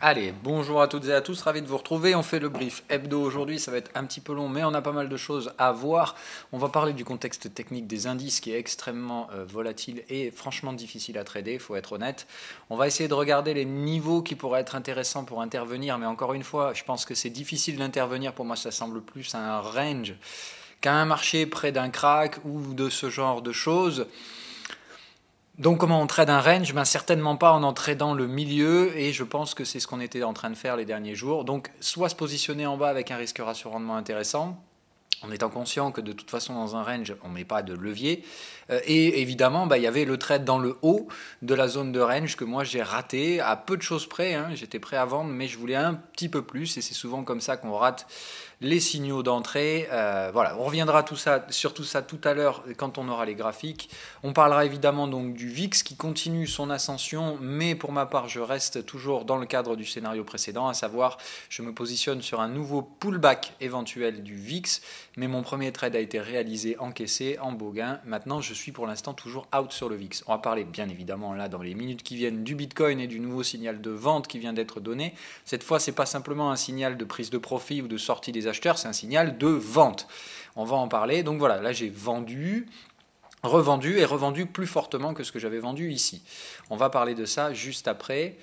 Allez, bonjour à toutes et à tous, ravi de vous retrouver. On fait le brief hebdo aujourd'hui, ça va être un petit peu long, mais on a pas mal de choses à voir. On va parler du contexte technique des indices qui est extrêmement volatile et franchement difficile à trader, il faut être honnête. On va essayer de regarder les niveaux qui pourraient être intéressants pour intervenir, mais encore une fois, je pense que c'est difficile d'intervenir. Pour moi, ça semble plus à un range qu'à un marché près d'un crack ou de ce genre de choses. Donc comment on trade un range? Ben, certainement pas en tradant le milieu, et je pense que c'est ce qu'on était en train de faire les derniers jours. Donc soit se positionner en bas avec un risque ratio rendement intéressant, en étant conscient que de toute façon dans un range on ne met pas de levier, et évidemment il y avait le trade dans le haut de la zone de range que moi j'ai raté à peu de choses près, hein. J'étais prêt à vendre mais je voulais un petit peu plus, et c'est souvent comme ça qu'on rate les signaux d'entrée. Voilà, on reviendra sur tout ça tout à l'heure quand on aura les graphiques. On parlera évidemment donc du VIX qui continue son ascension, mais pour ma part je reste toujours dans le cadre du scénario précédent, à savoir je me positionne sur un nouveau pullback éventuel du VIX, mais mon premier trade a été réalisé, encaissé, en beau gain. Maintenant je suis pour l'instant toujours out sur le VIX. On va parler bien évidemment là dans les minutes qui viennent du Bitcoin et du nouveau signal de vente qui vient d'être donné. Cette fois c'est pas simplement un signal de prise de profit ou de sortie des acheteurs, c'est un signal de vente. On va en parler. Donc voilà, là j'ai vendu, revendu et revendu plus fortement que ce que j'avais vendu ici. On va parler de ça juste après.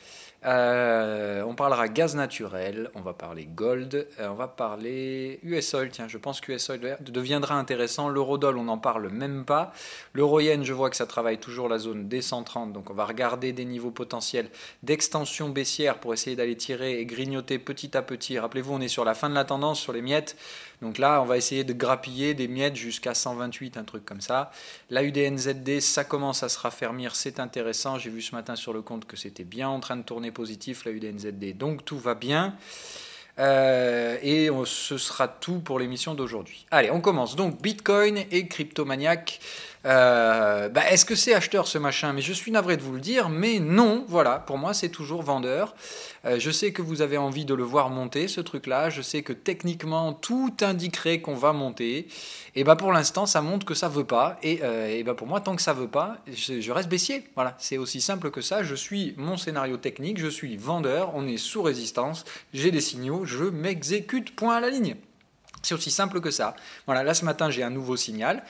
On parlera gaz naturel, on va parler gold, on va parler US Oil. Tiens, je pense que US Oil deviendra intéressant. L'eurodoll, on n'en parle même pas. L'euro-yen, je vois que ça travaille toujours la zone des 130, donc on va regarder des niveaux potentiels d'extension baissière pour essayer d'aller tirer et grignoter petit à petit. Rappelez-vous, on est sur la fin de la tendance sur les miettes. Donc là, on va essayer de grappiller des miettes jusqu'à 128, un truc comme ça. La UDNZD, ça commence à se raffermir, c'est intéressant. J'ai vu ce matin sur le compte que c'était bien en train de tourner positif, la UDNZD. Donc tout va bien. Ce sera tout pour l'émission d'aujourd'hui. Allez, on commence. Donc Bitcoin et Cryptomaniac. Est-ce que c'est acheteur ce machin? Mais je suis navré de vous le dire, mais non, voilà, pour moi c'est toujours vendeur. Je sais que vous avez envie de le voir monter, ce truc-là. Je sais que techniquement tout indiquerait qu'on va monter. Et pour l'instant ça montre que ça veut pas. Pour moi, tant que ça veut pas, je reste baissier. Voilà, c'est aussi simple que ça. Je suis mon scénario technique, je suis vendeur, on est sous résistance, j'ai des signaux, je m'exécute, point à la ligne. C'est aussi simple que ça. Voilà, là ce matin j'ai un nouveau signal.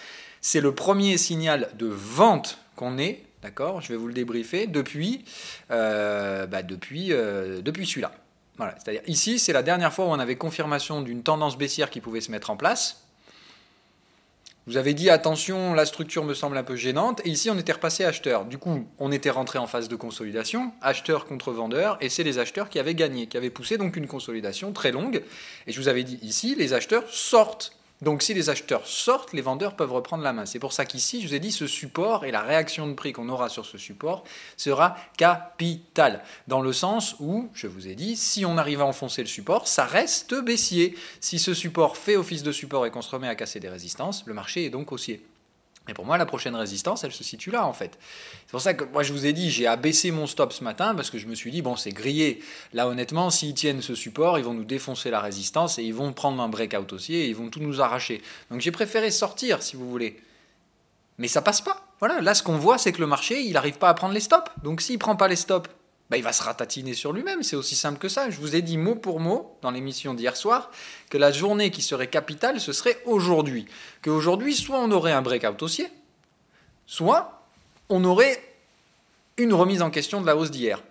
C'est le premier signal de vente qu'on ait, d'accord? Je vais vous le débriefer depuis celui-là. Voilà, c'est-à-dire ici, c'est la dernière fois où on avait confirmation d'une tendance baissière qui pouvait se mettre en place. Vous avez dit attention, la structure me semble un peu gênante, et ici on était repassé acheteur. Du coup, on était rentré en phase de consolidation, acheteur contre vendeur, et c'est les acheteurs qui avaient gagné, qui avaient poussé donc une consolidation très longue. Et je vous avais dit ici, les acheteurs sortent. Donc si les acheteurs sortent, les vendeurs peuvent reprendre la main. C'est pour ça qu'ici, je vous ai dit, ce support et la réaction de prix qu'on aura sur ce support sera capital. Dans le sens où, je vous ai dit, si on arrive à enfoncer le support, ça reste baissier. Si ce support fait office de support et qu'on se remet à casser des résistances, le marché est donc haussier. Et pour moi, la prochaine résistance, elle se situe là, en fait. C'est pour ça que moi, je vous ai dit, j'ai abaissé mon stop ce matin, parce que je me suis dit, bon, c'est grillé. Là, honnêtement, s'ils tiennent ce support, ils vont nous défoncer la résistance, et ils vont prendre un breakout haussier, et ils vont tout nous arracher. Donc j'ai préféré sortir, si vous voulez. Mais ça passe pas. Voilà, là, ce qu'on voit, c'est que le marché, il n'arrive pas à prendre les stops. Donc s'il ne prend pas les stops, il va se ratatiner sur lui-même, c'est aussi simple que ça. Je vous ai dit mot pour mot, dans l'émission d'hier soir, que la journée qui serait capitale, ce serait aujourd'hui. Qu'aujourd'hui, soit on aurait un breakout haussier, soit on aurait une remise en question de la hausse d'hier.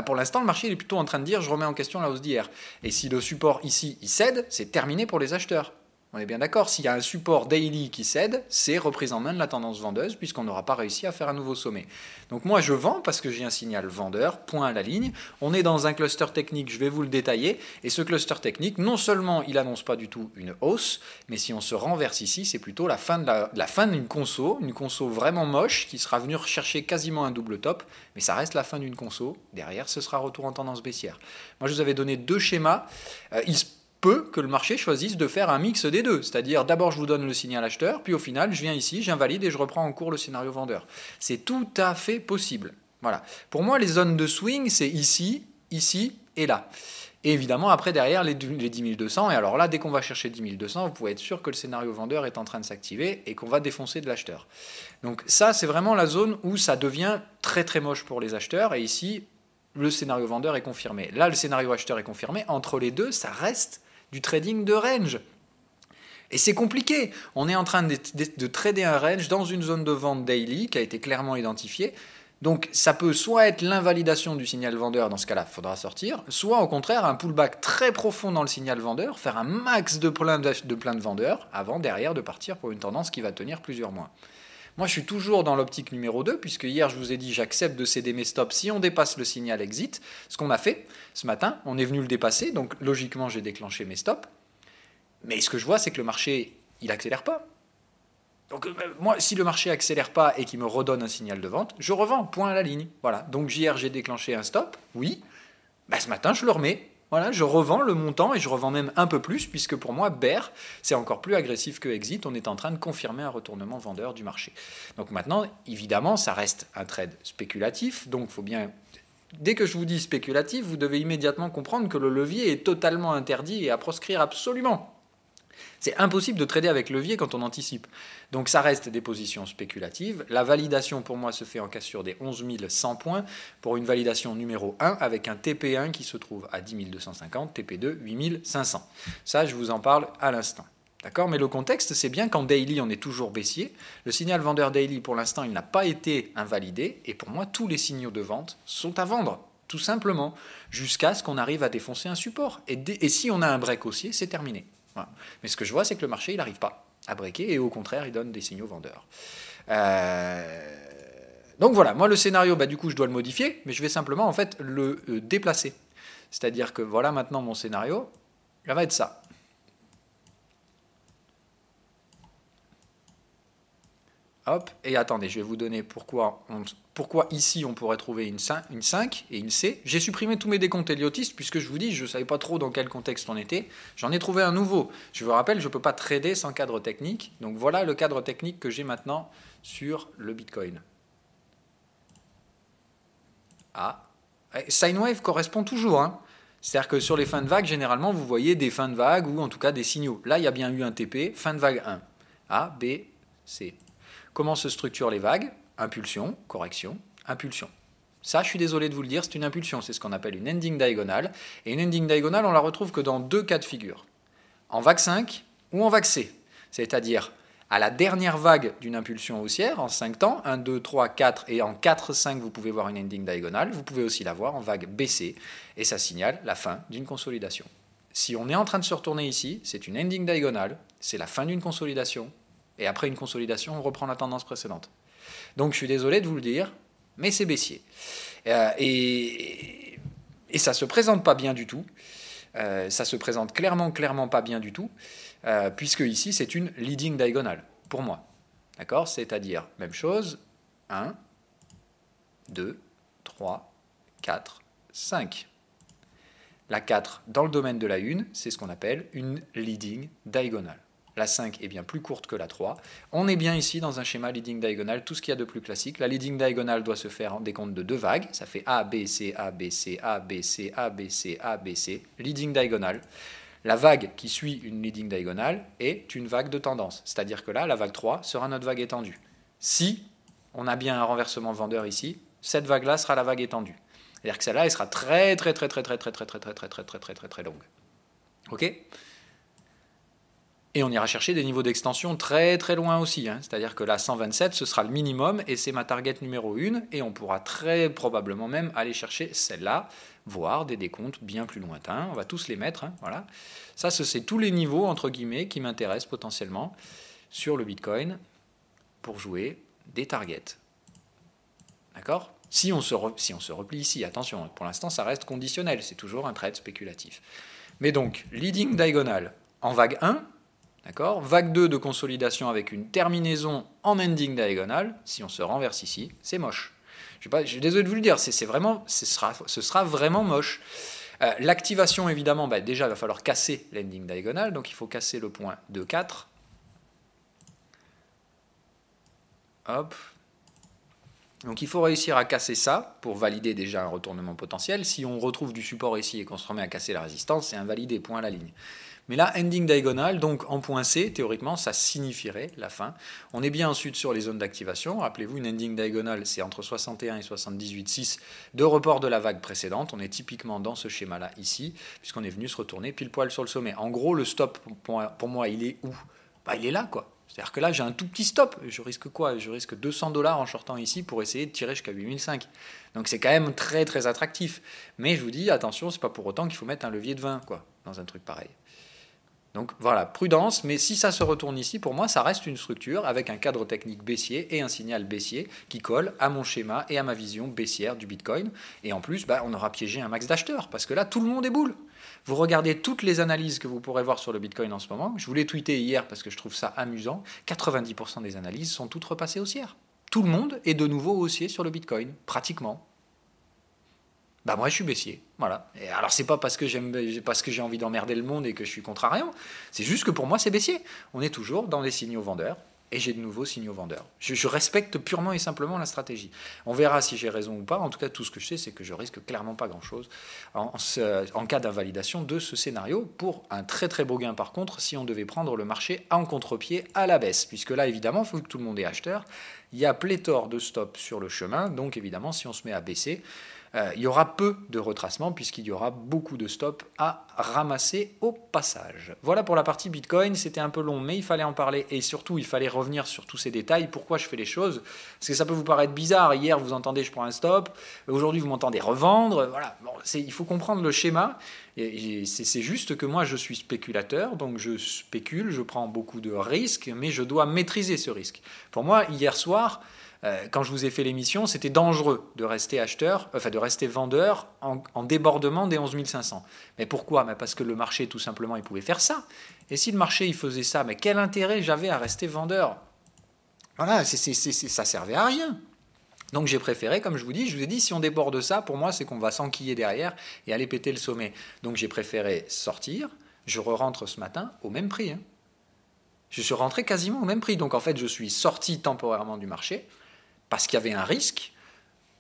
Pour l'instant, le marché il est plutôt en train de dire je remets en question la hausse d'hier. Et si le support ici, il cède, c'est terminé pour les acheteurs. On est bien d'accord, s'il y a un support daily qui cède, c'est reprise en main de la tendance vendeuse puisqu'on n'aura pas réussi à faire un nouveau sommet. Donc moi je vends parce que j'ai un signal vendeur, point à la ligne. On est dans un cluster technique, je vais vous le détailler. Et ce cluster technique, non seulement il annonce pas du tout une hausse, mais si on se renverse ici, c'est plutôt la fin d'une conso, une conso vraiment moche qui sera venue rechercher quasiment un double top, mais ça reste la fin d'une conso. Derrière, ce sera retour en tendance baissière. Moi je vous avais donné deux schémas. Il peut que le marché choisisse de faire un mix des deux. C'est-à-dire, d'abord, je vous donne le signal acheteur, puis au final, je viens ici, j'invalide et je reprends en cours le scénario vendeur. C'est tout à fait possible. Voilà. Pour moi, les zones de swing, c'est ici, ici et là. Et évidemment, après, derrière, les 10 200. Et alors là, dès qu'on va chercher 10 200, vous pouvez être sûr que le scénario vendeur est en train de s'activer et qu'on va défoncer de l'acheteur. Donc ça, c'est vraiment la zone où ça devient très très moche pour les acheteurs. Et ici, le scénario vendeur est confirmé. Là, le scénario acheteur est confirmé. Entre les deux, ça reste du trading de range. Et c'est compliqué. On est en train de trader un range dans une zone de vente daily qui a été clairement identifiée. Donc ça peut soit être l'invalidation du signal vendeur, dans ce cas-là, il faudra sortir, soit au contraire un pullback très profond dans le signal vendeur, faire un max de plein de vendeurs avant, derrière, de partir pour une tendance qui va tenir plusieurs mois. Moi, je suis toujours dans l'optique numéro 2, puisque hier, je vous ai dit, j'accepte de céder mes stops si on dépasse le signal exit. Ce qu'on a fait ce matin, on est venu le dépasser, donc logiquement, j'ai déclenché mes stops. Mais ce que je vois, c'est que le marché, il n'accélère pas. Donc moi, si le marché accélère pas et qu'il me redonne un signal de vente, je revends, point à la ligne. Voilà. Donc hier, j'ai déclenché un stop, oui. Ben, ce matin, je le remets. Voilà, je revends le montant et je revends même un peu plus, puisque pour moi, bear, c'est encore plus agressif que exit. On est en train de confirmer un retournement vendeur du marché. Donc maintenant, évidemment, ça reste un trade spéculatif. Donc il faut bien... Dès que je vous dis spéculatif, vous devez immédiatement comprendre que le levier est totalement interdit et à proscrire absolument. C'est impossible de trader avec levier quand on anticipe. Donc ça reste des positions spéculatives. La validation pour moi se fait en cassure des 11 100 points pour une validation numéro 1 avec un TP1 qui se trouve à 10 250, TP2 8 500. Ça, je vous en parle à l'instant. D'accord ? Mais le contexte, c'est bien qu'en daily, on est toujours baissier. Le signal vendeur daily, pour l'instant, il n'a pas été invalidé. Et pour moi, tous les signaux de vente sont à vendre. Tout simplement, jusqu'à ce qu'on arrive à défoncer un support. Et si on a un break haussier, c'est terminé. Voilà. Mais ce que je vois, c'est que le marché, il n'arrive pas à breaker et au contraire, il donne des signaux vendeurs. Donc voilà, moi le scénario, du coup, je dois le modifier, mais je vais simplement en fait le déplacer. C'est-à-dire que voilà maintenant mon scénario, ça va être ça. Hop, et attendez, je vais vous donner pourquoi ici on pourrait trouver une 5 et une C. J'ai supprimé tous mes décomptes héliotistes puisque je vous dis, je ne savais pas trop dans quel contexte on était. J'en ai trouvé un nouveau. Je vous rappelle, je ne peux pas trader sans cadre technique. Donc voilà le cadre technique que j'ai maintenant sur le Bitcoin. Ah, sine wave correspond toujours. Hein. C'est-à-dire que sur les fins de vague, généralement, vous voyez des fins de vague ou en tout cas des signaux. Là, il y a bien eu un TP, fin de vague 1. A, B, C. Comment se structurent les vagues? Impulsion, correction, impulsion. Ça, je suis désolé de vous le dire, c'est une impulsion. C'est ce qu'on appelle une ending diagonale. Et une ending diagonale, on la retrouve que dans deux cas de figure. En vague 5 ou en vague C. C'est-à-dire à la dernière vague d'une impulsion haussière, en 5 temps, 1, 2, 3, 4, et en 4, 5, vous pouvez voir une ending diagonale. Vous pouvez aussi la voir en vague BC, et ça signale la fin d'une consolidation. Si on est en train de se retourner ici, c'est une ending diagonale, c'est la fin d'une consolidation, et après une consolidation, on reprend la tendance précédente. Donc je suis désolé de vous le dire, mais c'est baissier. Et ça ne se présente pas bien du tout. Ça se présente clairement pas bien du tout, puisque ici, c'est une leading diagonale, pour moi. D'accord ? C'est-à-dire, même chose, 1, 2, 3, 4, 5. La 4, dans le domaine de la 1, c'est ce qu'on appelle une leading diagonale. La 5 est bien plus courte que la 3. On est bien ici dans un schéma leading diagonal, tout ce qu'il y a de plus classique. La leading diagonale doit se faire en décompte de deux vagues. Ça fait A, B, C, A, B, C, A, B, C, A, B, C, A, B, C. Leading diagonale. La vague qui suit une leading diagonale est une vague de tendance. C'est-à-dire que là, la vague 3 sera notre vague étendue. Si on a bien un renversement vendeur ici, cette vague-là sera la vague étendue. C'est-à-dire que celle-là, elle sera très longue. OK ? Et on ira chercher des niveaux d'extension très loin aussi. Hein. C'est-à-dire que là, 127, ce sera le minimum et c'est ma target numéro 1. Et on pourra très probablement même aller chercher celle-là, voire des décomptes bien plus lointains. On va tous les mettre. Hein, voilà. Ça, c'est tous les niveaux, entre guillemets, qui m'intéressent potentiellement sur le Bitcoin pour jouer des targets. D'accord ? Si on se replie ici, attention, pour l'instant, ça reste conditionnel. C'est toujours un trade spéculatif. Mais donc, leading diagonale en vague 1, d'accord ? Vague 2 de consolidation avec une terminaison en ending diagonale. Si on se renverse ici, c'est moche. Je suis désolé de vous le dire, ce sera vraiment moche. L'activation, évidemment, déjà, il va falloir casser l'ending diagonale. Donc, il faut casser le point 2, 4. Hop. Donc il faut réussir à casser ça pour valider déjà un retournement potentiel. Si on retrouve du support ici et qu'on se remet à casser la résistance, c'est invalidé, point à la ligne. Mais là, ending diagonal, donc en point C, théoriquement, ça signifierait la fin. On est bien ensuite sur les zones d'activation. Rappelez-vous, une ending diagonal, c'est entre 61 et 78,6 de report de la vague précédente. On est typiquement dans ce schéma-là ici, puisqu'on est venu se retourner pile poil sur le sommet. En gros, le stop, pour moi, il est où? Il est là, quoi. C'est-à-dire que là, j'ai un tout petit stop. Je risque quoi? Je risque 200 $ en shortant ici pour essayer de tirer jusqu'à 8005. Donc c'est quand même très très attractif. Mais je vous dis, attention, c'est pas pour autant qu'il faut mettre un levier de 20 quoi, dans un truc pareil. Donc voilà, prudence, mais si ça se retourne ici, pour moi, ça reste une structure avec un cadre technique baissier et un signal baissier qui colle à mon schéma et à ma vision baissière du Bitcoin. Et en plus, on aura piégé un max d'acheteurs, parce que là, tout le monde est boule. Vous regardez toutes les analyses que vous pourrez voir sur le Bitcoin en ce moment. Je vous l'ai tweeté hier parce que je trouve ça amusant. 90% des analyses sont toutes repassées haussières. Tout le monde est de nouveau haussier sur le Bitcoin, pratiquement. Moi je suis baissier, voilà. Et alors c'est pas parce que j'ai envie d'emmerder le monde et que je suis contrariant, c'est juste que pour moi c'est baissier. On est toujours dans les signaux vendeurs et j'ai de nouveaux signaux vendeurs. Je respecte purement et simplement la stratégie. On verra si j'ai raison ou pas. En tout cas, tout ce que je sais, c'est que je risque clairement pas grand-chose en cas d'invalidation de ce scénario. Pour un très très beau gain par contre, si on devait prendre le marché en contre-pied à la baisse, puisque là évidemment, il faut que tout le monde est acheteur. Il y a pléthore de stops sur le chemin, donc évidemment, si on se met à baisser, il y aura peu de retracement puisqu'il y aura beaucoup de stops à ramasser au passage. Voilà pour la partie Bitcoin, c'était un peu long mais il fallait en parler et surtout il fallait revenir sur tous ces détails, pourquoi je fais les choses, parce que ça peut vous paraître bizarre, hier vous entendez je prends un stop, aujourd'hui vous m'entendez revendre, voilà, il faut comprendre le schéma, et c'est juste que moi je suis spéculateur, donc je spécule, je prends beaucoup de risques, mais je dois maîtriser ce risque. Pour moi, hier soir, quand je vous ai fait l'émission, c'était dangereux de rester acheteur, de rester vendeur en débordement des 11 500. Mais pourquoi? Parce que le marché, tout simplement, il pouvait faire ça. Et si le marché, il faisait ça, mais quel intérêt j'avais à rester vendeur? Voilà, ça servait à rien. Donc j'ai préféré, comme je vous ai dit, si on déborde ça, pour moi, c'est qu'on va s'enquiller derrière et aller péter le sommet. Donc j'ai préféré sortir, je re-rentre ce matin au même prix. Je suis rentré quasiment au même prix. Donc en fait, je suis sorti temporairement du marché, parce qu'il y avait un risque.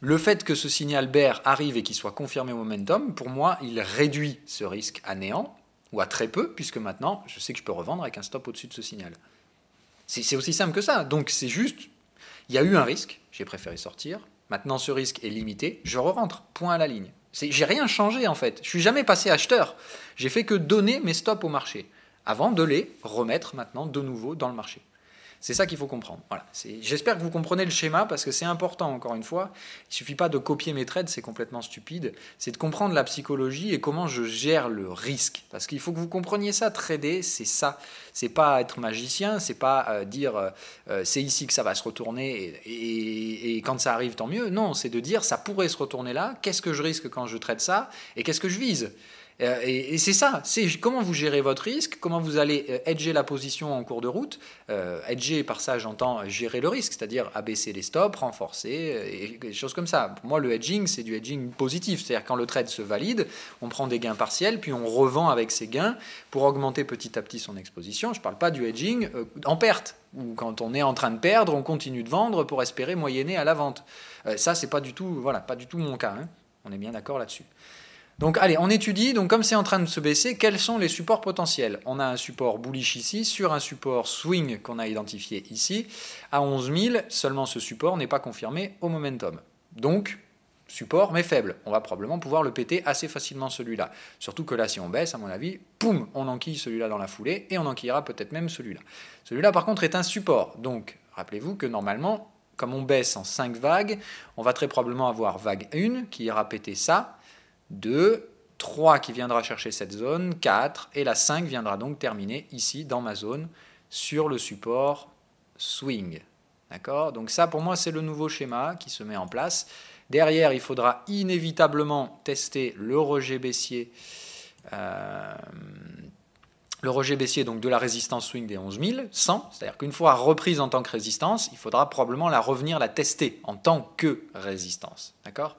Le fait que ce signal bear arrive et qu'il soit confirmé au momentum, pour moi, il réduit ce risque à néant, ou à très peu, puisque maintenant, je sais que je peux revendre avec un stop au-dessus de ce signal. C'est aussi simple que ça. Donc c'est juste, il y a eu un risque, j'ai préféré sortir. Maintenant, ce risque est limité, je re-rentre, point à la ligne. J'ai rien changé en fait. Je suis jamais passé acheteur. J'ai fait que donner mes stops au marché, avant de les remettre maintenant de nouveau dans le marché. C'est ça qu'il faut comprendre. Voilà. J'espère que vous comprenez le schéma parce que c'est important, encore une fois. Il ne suffit pas de copier mes trades, c'est complètement stupide. C'est de comprendre la psychologie et comment je gère le risque. Parce qu'il faut que vous compreniez ça, trader, c'est ça. C'est pas être magicien, c'est pas dire c'est ici que ça va se retourner et quand ça arrive, tant mieux. Non, c'est de dire ça pourrait se retourner là, qu'est-ce que je risque quand je trade ça et qu'est-ce que je vise. Et c'est ça, c'est comment vous gérez votre risque, comment vous allez hedger la position en cours de route. Hedger, par ça, j'entends gérer le risque, c'est-à-dire abaisser les stops, renforcer, et des choses comme ça. Pour moi, le hedging, c'est du hedging positif, c'est-à-dire quand le trade se valide, on prend des gains partiels, puis on revend avec ces gains pour augmenter petit à petit son exposition. Je ne parle pas du hedging en perte, ou quand on est en train de perdre, on continue de vendre pour espérer moyenner à la vente. Ça, c'est pas du tout, pas du tout mon cas. On est bien d'accord là-dessus. Donc allez, on étudie, donc comme c'est en train de se baisser, quels sont les supports potentiels? On a un support bullish ici, sur un support swing qu'on a identifié ici, à 11 000, seulement ce support n'est pas confirmé au momentum. Donc, support mais faible, on va probablement pouvoir le péter assez facilement celui-là. Surtout que là, si on baisse, à mon avis, poum, on enquille celui-là dans la foulée, et on enquillera peut-être même celui-là. Celui-là, par contre, est un support, donc rappelez-vous que normalement, comme on baisse en 5 vagues, on va très probablement avoir vague 1 qui ira péter ça, 2, 3 qui viendra chercher cette zone, 4, et la 5 viendra donc terminer ici dans ma zone sur le support swing. D'accord? Donc ça pour moi c'est le nouveau schéma qui se met en place. Derrière il faudra inévitablement tester le rejet baissier. Le rejet baissier donc de la résistance swing des 11 100, c'est-à-dire qu'une fois reprise en tant que résistance, il faudra probablement la tester en tant que résistance. D'accord ?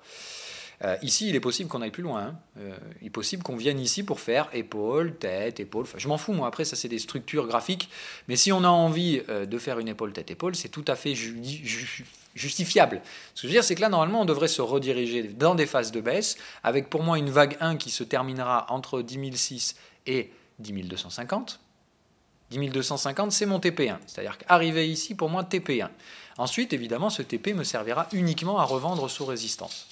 Ici, il est possible qu'on aille plus loin. Hein. Il est possible qu'on vienne ici pour faire épaule, tête, épaule. Enfin, je m'en fous, moi. Après, ça, c'est des structures graphiques. Mais si on a envie de faire une épaule, tête, épaule, c'est tout à fait justifiable. Ce que je veux dire, c'est que là, normalement, on devrait se rediriger dans des phases de baisse, avec pour moi une vague 1 qui se terminera entre 10 006 et 10 250. 10 250, c'est mon TP1. C'est-à-dire qu'arriver ici, pour moi, TP1. Ensuite, évidemment, ce TP me servira uniquement à revendre sous résistance.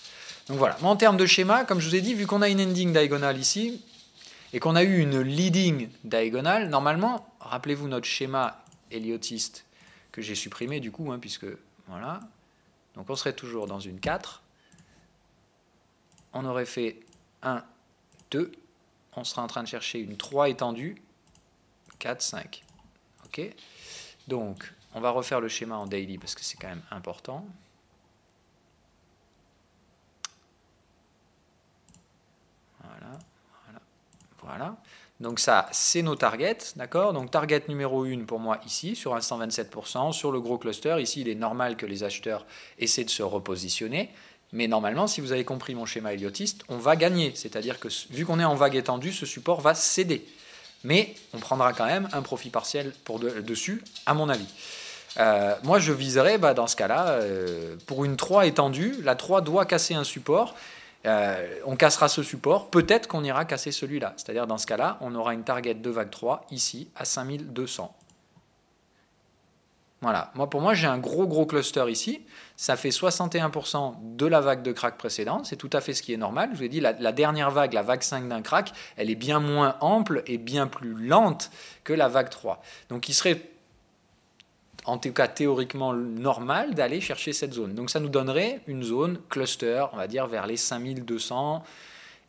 Donc voilà. Moi, en termes de schéma, comme je vous ai dit, vu qu'on a une ending diagonale ici, et qu'on a eu une leading diagonale, normalement, rappelez-vous notre schéma héliotiste que j'ai supprimé du coup, hein, puisque, voilà. Donc on serait toujours dans une 4. On aurait fait 1, 2. On sera en train de chercher une 3 étendue. 4, 5. Ok. Donc, on va refaire le schéma en daily parce que c'est quand même important. Voilà, voilà, voilà. Donc ça, c'est nos targets, d'accord? Donc target numéro 1 pour moi ici, sur un 127%, sur le gros cluster. Ici, il est normal que les acheteurs essaient de se repositionner. Mais normalement, si vous avez compris mon schéma héliotiste, on va gagner. C'est-à-dire que vu qu'on est en vague étendue, ce support va céder. Mais on prendra quand même un profit partiel dessus, à mon avis. Moi, je viserais, dans ce cas-là, pour une 3 étendue, la 3 doit casser un support. On cassera ce support, peut-être qu'on ira casser celui-là. C'est-à-dire, dans ce cas-là, on aura une target de vague 3 ici, à 5200. Voilà. Pour moi, j'ai un gros cluster ici. Ça fait 61% de la vague de crack précédente. C'est tout à fait ce qui est normal. Je vous ai dit, la dernière vague, la vague 5 d'un crack, elle est bien moins ample et bien plus lente que la vague 3. Donc, il serait, en tout cas théoriquement, normal d'aller chercher cette zone. Donc, ça nous donnerait une zone cluster, on va dire, vers les 5200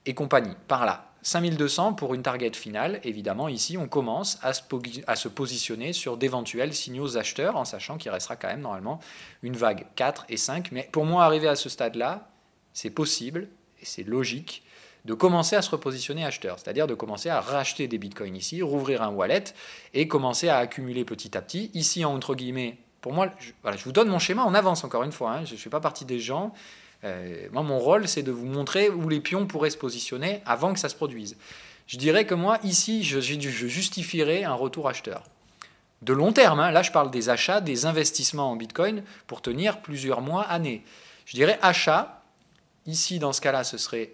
et compagnie, par là. 5200 pour une target finale, évidemment, ici, on commence à se positionner sur d'éventuels signaux acheteurs, en sachant qu'il restera quand même, normalement, une vague 4 et 5. Mais pour moi, arriver à ce stade-là, c'est possible, et c'est logique, de commencer à se repositionner acheteur, c'est-à-dire de commencer à racheter des bitcoins ici, rouvrir un wallet, et commencer à accumuler petit à petit. Ici, entre guillemets, pour moi, je vous donne mon schéma en avance, encore une fois, hein, je ne fais pas partie des gens... moi, mon rôle, c'est de vous montrer où les pions pourraient se positionner avant que ça se produise. Je dirais que moi, ici, je justifierais un retour acheteur. De long terme, hein, là, je parle des achats, des investissements en Bitcoin pour tenir plusieurs mois, années. Je dirais achat. Ici, dans ce cas-là, ce serait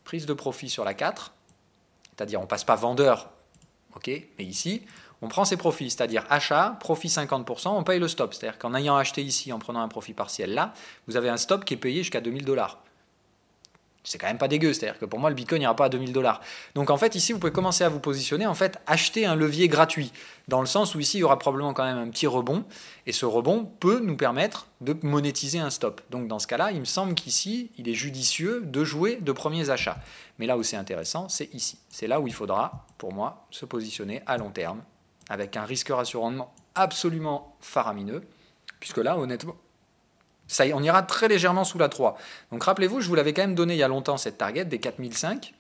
prise de profit sur la 4. C'est-à-dire, on ne passe pas vendeur, ok, mais ici... on prend ses profits, c'est-à-dire achat, profit 50%, on paye le stop. C'est-à-dire qu'en ayant acheté ici, en prenant un profit partiel là, vous avez un stop qui est payé jusqu'à 2000 $. C'est quand même pas dégueu, c'est-à-dire que pour moi, le Bitcoin n'ira pas à 2000 $. Donc en fait, ici, vous pouvez commencer à vous positionner, en fait, acheter un levier gratuit, dans le sens où ici, il y aura probablement quand même un petit rebond, et ce rebond peut nous permettre de monétiser un stop. Donc dans ce cas-là, il me semble qu'ici, il est judicieux de jouer de premiers achats. Mais là où c'est intéressant, c'est ici. C'est là où il faudra, pour moi, se positionner à long terme, avec un risque ratio rendement absolument faramineux, puisque là, honnêtement, ça y est, on ira très légèrement sous la 3. Donc rappelez-vous, je vous l'avais quand même donné il y a longtemps, cette target des 4005.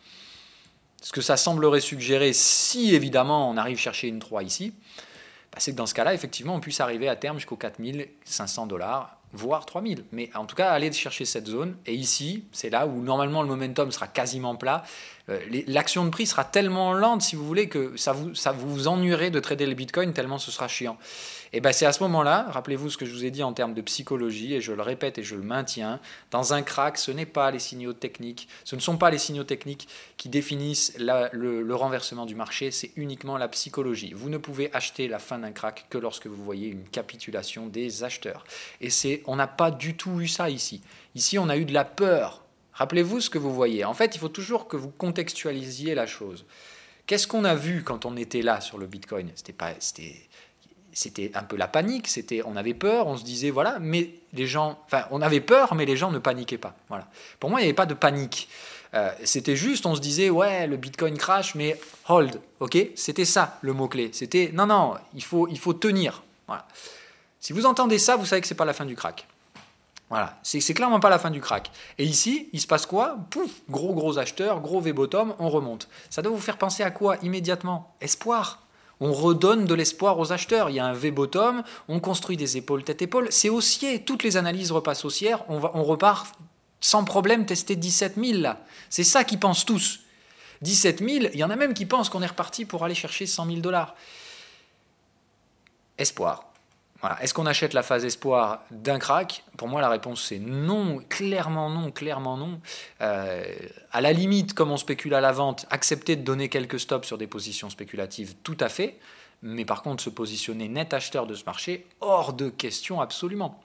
Ce que ça semblerait suggérer, si évidemment on arrive à chercher une 3 ici, c'est que dans ce cas-là, effectivement, on puisse arriver à terme jusqu'aux 4500 $, voire 3000. Mais en tout cas, aller chercher cette zone. Et ici, c'est là où normalement le momentum sera quasiment plat. L'action de prix sera tellement lente, si vous voulez, que ça vous ennuierait de trader le Bitcoin tellement ce sera chiant. Et c'est à ce moment-là, rappelez-vous ce que je vous ai dit en termes de psychologie, et je le répète et je le maintiens, dans un crack, ce n'est pas les signaux techniques, ce ne sont pas les signaux techniques qui définissent le renversement du marché, c'est uniquement la psychologie. Vous ne pouvez acheter la fin d'un crack que lorsque vous voyez une capitulation des acheteurs. Et on n'a pas du tout eu ça ici. Ici, on a eu de la peur. Rappelez-vous ce que vous voyez. En fait, il faut toujours que vous contextualisiez la chose. Qu'est-ce qu'on a vu quand on était là sur le Bitcoin? C'était un peu la panique, on avait peur, on se disait voilà, mais les gens, on avait peur, mais les gens ne paniquaient pas. Voilà. Pour moi, il n'y avait pas de panique. C'était juste, on se disait ouais, le Bitcoin crash, mais hold, ok. C'était ça le mot clé. C'était non, il faut tenir. Voilà. Si vous entendez ça, vous savez que c'est pas la fin du crack. Voilà, c'est clairement pas la fin du crack. Et ici, il se passe quoi? Pouf, gros acheteurs, gros V-bottom, on remonte. Ça doit vous faire penser à quoi immédiatement? Espoir. On redonne de l'espoir aux acheteurs. Il y a un V-bottom, on construit des épaules tête-épaule. C'est haussier. Toutes les analyses repassent haussières. On repart Sans problème, tester 17 000 là. C'est ça qu'ils pensent tous. 17 000, il y en a même qui pensent qu'on est reparti pour aller chercher 100 000 $. Espoir. Voilà. Est-ce qu'on achète la phase espoir d'un crack? Pour moi, la réponse c'est non, clairement non, clairement non. À la limite, comme on spécule à la vente, accepter de donner quelques stops sur des positions spéculatives, tout à fait. Mais par contre, se positionner net acheteur de ce marché, hors de question absolument.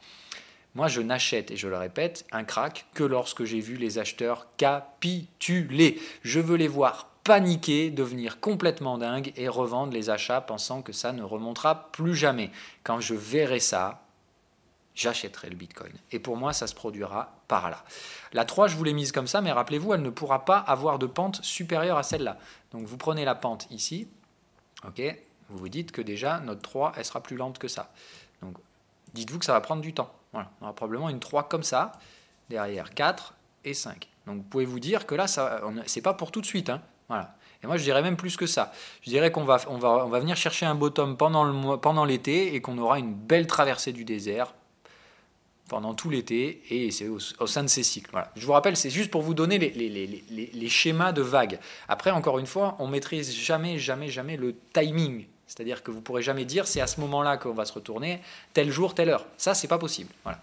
Moi, je n'achète, et je le répète, un crack que lorsque j'ai vu les acheteurs capituler. Je veux les voir paniquer, devenir complètement dingues et revendre les achats pensant que ça ne remontera plus jamais. Quand je verrai ça, j'achèterai le Bitcoin. Et pour moi, ça se produira par là. La 3, je vous l'ai mise comme ça, mais rappelez-vous, elle ne pourra pas avoir de pente supérieure à celle-là. Donc vous prenez la pente ici, ok, vous vous dites que déjà, notre 3, elle sera plus lente que ça. Donc dites-vous que ça va prendre du temps. Voilà. On aura probablement une 3 comme ça, derrière 4 et 5. Donc vous pouvez vous dire que là, ce n'est pas pour tout de suite. Hein. Voilà. Et moi, je dirais même plus que ça. Je dirais qu'on va venir chercher un bottom pendant l'été et qu'on aura une belle traversée du désert pendant tout l'été, et c'est au sein de ces cycles. Voilà. Je vous rappelle, c'est juste pour vous donner les schémas de vagues. Après, encore une fois, on ne maîtrise jamais le timing. C'est-à-dire que vous ne pourrez jamais dire c'est à ce moment-là qu'on va se retourner, tel jour, telle heure. Ça, c'est pas possible. Voilà.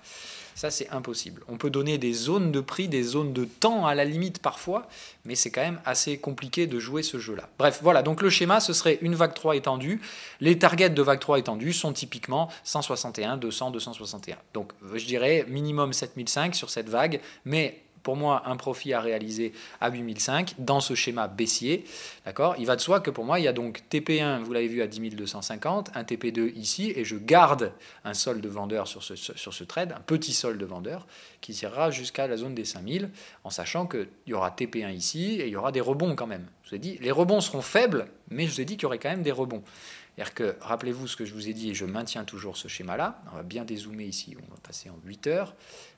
Ça, c'est impossible. On peut donner des zones de prix, des zones de temps à la limite parfois, mais c'est quand même assez compliqué de jouer ce jeu-là. Bref, voilà, donc le schéma, ce serait une vague 3 étendue. Les targets de vague 3 étendue sont typiquement 161, 200, 261. Donc, je dirais minimum 7005 sur cette vague, mais pour moi, un profit à réaliser à 8005 dans ce schéma baissier. D'accord ? Il va de soi que pour moi, il y a donc TP1, vous l'avez vu, à 10 250, un TP2 ici, et je garde un solde vendeur sur ce trade, un petit solde vendeur, qui tirera jusqu'à la zone des 5000, en sachant qu'il y aura TP1 ici, et il y aura des rebonds quand même. Je vous ai dit, les rebonds seront faibles, mais je vous ai dit qu'il y aurait quand même des rebonds. C'est-à-dire que, rappelez-vous ce que je vous ai dit, et je maintiens toujours ce schéma-là. On va bien dézoomer ici, on va passer en 8 heures.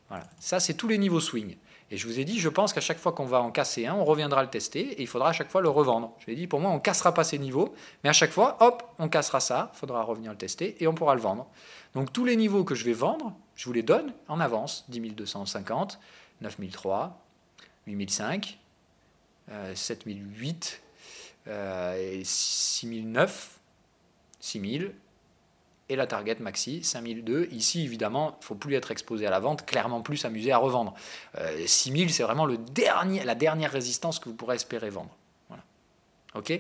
Voilà. Ça, c'est tous les niveaux swing. Et je vous ai dit, je pense qu'à chaque fois qu'on va en casser un, on reviendra le tester et il faudra à chaque fois le revendre. Je vous ai dit, pour moi, on ne cassera pas ces niveaux, mais à chaque fois, hop, on cassera ça, il faudra revenir le tester et on pourra le vendre. Donc tous les niveaux que je vais vendre, je vous les donne en avance. 10 250, 9003, 8005, 7008, 6009, 6000, et la target maxi 5002. Ici, évidemment, il ne faut plus être exposé à la vente, clairement plus s'amuser à revendre. 6000, c'est vraiment la dernière résistance que vous pourrez espérer vendre. Voilà. Ok ?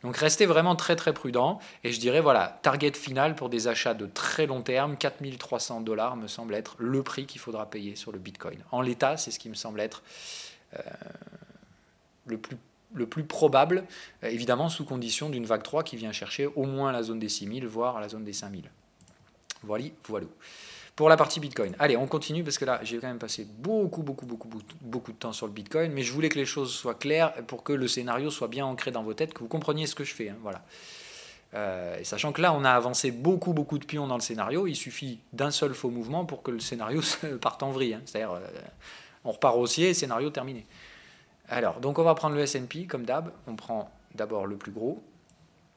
Donc restez vraiment très très prudent. Et je dirais, voilà, target final pour des achats de très long terme, 4300 $ me semble être le prix qu'il faudra payer sur le Bitcoin. En l'état, c'est ce qui me semble être le plus probable, évidemment sous condition d'une vague 3 qui vient chercher au moins la zone des 6000, voire la zone des 5000. Voilà. Pour la partie Bitcoin. Allez, on continue parce que là, j'ai quand même passé beaucoup de temps sur le Bitcoin, mais je voulais que les choses soient claires pour que le scénario soit bien ancré dans vos têtes, que vous compreniez ce que je fais. Hein, voilà. Et sachant que là, on a avancé beaucoup de pions dans le scénario, il suffit d'un seul faux mouvement pour que le scénario parte en vrille. Hein, c'est-à-dire, on repart haussier, scénario terminé. Alors, donc on va prendre le S&P comme d'hab. On prend d'abord le plus gros